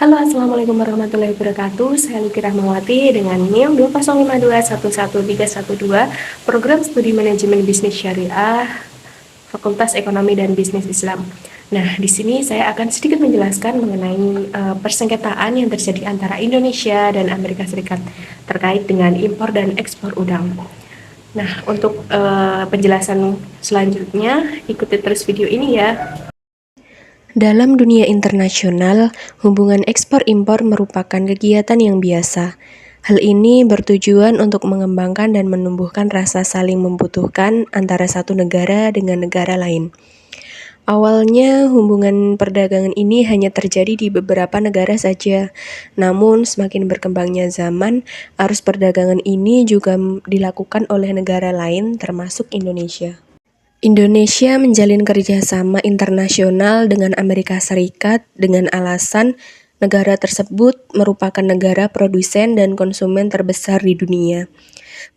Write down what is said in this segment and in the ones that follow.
Halo, Assalamualaikum warahmatullahi wabarakatuh. Saya Luki Rahmawati dengan NIM 205211312, Program Studi Manajemen Bisnis Syariah, Fakultas Ekonomi dan Bisnis Islam. Nah, di sini saya akan sedikit menjelaskan mengenai persengketaan yang terjadi antara Indonesia dan Amerika Serikat terkait dengan impor dan ekspor udang. Nah, untuk penjelasan selanjutnya, ikuti terus video ini ya. Dalam dunia internasional, hubungan ekspor-impor merupakan kegiatan yang biasa. Hal ini bertujuan untuk mengembangkan dan menumbuhkan rasa saling membutuhkan antara satu negara dengan negara lain. Awalnya, hubungan perdagangan ini hanya terjadi di beberapa negara saja. Namun, semakin berkembangnya zaman, arus perdagangan ini juga dilakukan oleh negara lain, termasuk Indonesia. Indonesia menjalin kerjasama internasional dengan Amerika Serikat dengan alasan negara tersebut merupakan negara produsen dan konsumen terbesar di dunia.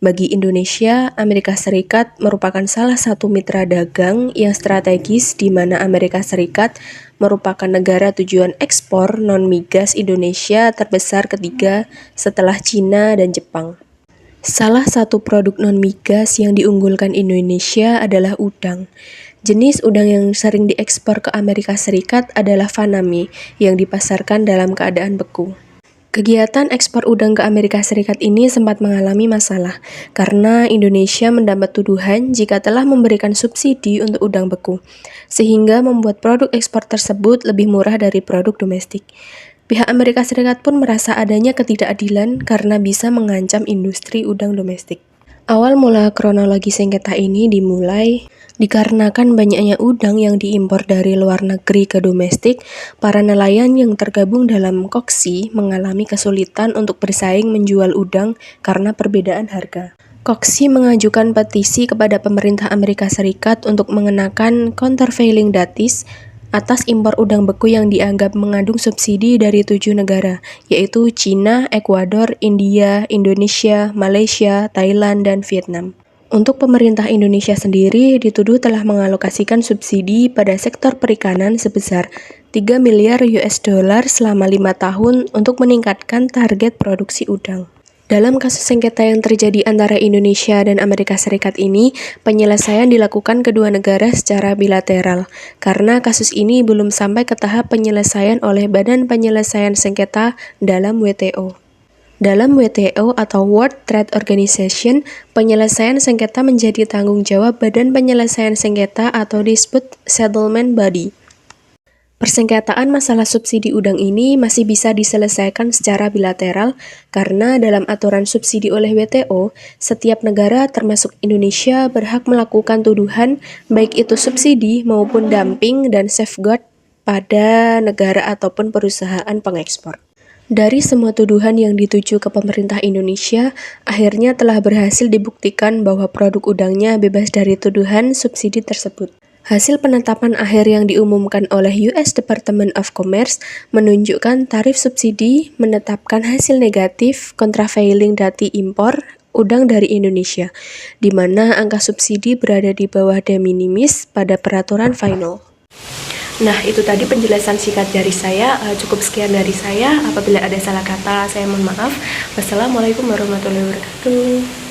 Bagi Indonesia, Amerika Serikat merupakan salah satu mitra dagang yang strategis di mana Amerika Serikat merupakan negara tujuan ekspor non-migas Indonesia terbesar ketiga setelah Cina dan Jepang. Salah satu produk non-migas yang diunggulkan Indonesia adalah udang. Jenis udang yang sering diekspor ke Amerika Serikat adalah faname yang dipasarkan dalam keadaan beku. Kegiatan ekspor udang ke Amerika Serikat ini sempat mengalami masalah karena Indonesia mendapat tuduhan jika telah memberikan subsidi untuk udang beku, sehingga membuat produk ekspor tersebut lebih murah dari produk domestik. Pihak Amerika Serikat pun merasa adanya ketidakadilan karena bisa mengancam industri udang domestik. Awal mula kronologi sengketa ini dimulai dikarenakan banyaknya udang yang diimpor dari luar negeri ke domestik. Para nelayan yang tergabung dalam koksi mengalami kesulitan untuk bersaing menjual udang karena perbedaan harga. Koksi mengajukan petisi kepada pemerintah Amerika Serikat untuk mengenakan countervailing duties atas impor udang beku yang dianggap mengandung subsidi dari 7 negara, yaitu Cina, Ekuador, India, Indonesia, Malaysia, Thailand, dan Vietnam. Untuk pemerintah Indonesia sendiri dituduh telah mengalokasikan subsidi pada sektor perikanan sebesar 3 miliar US dollar selama 5 tahun untuk meningkatkan target produksi udang. Dalam kasus sengketa yang terjadi antara Indonesia dan Amerika Serikat ini, penyelesaian dilakukan kedua negara secara bilateral, karena kasus ini belum sampai ke tahap penyelesaian oleh Badan Penyelesaian Sengketa dalam WTO. Dalam WTO atau World Trade Organization, penyelesaian sengketa menjadi tanggung jawab Badan Penyelesaian Sengketa atau Dispute Settlement Body. Persengketaan masalah subsidi udang ini masih bisa diselesaikan secara bilateral karena dalam aturan subsidi oleh WTO, setiap negara termasuk Indonesia berhak melakukan tuduhan baik itu subsidi maupun dumping dan safeguard pada negara ataupun perusahaan pengekspor. Dari semua tuduhan yang dituju ke pemerintah Indonesia, akhirnya telah berhasil dibuktikan bahwa produk udangnya bebas dari tuduhan subsidi tersebut. Hasil penetapan akhir yang diumumkan oleh US Department of Commerce menunjukkan tarif subsidi menetapkan hasil negatif countervailing duty impor udang dari Indonesia, di mana angka subsidi berada di bawah de minimis pada peraturan final. Nah, itu tadi penjelasan singkat dari saya. Cukup sekian dari saya. Apabila ada salah kata, saya mohon maaf. Wassalamualaikum warahmatullahi wabarakatuh.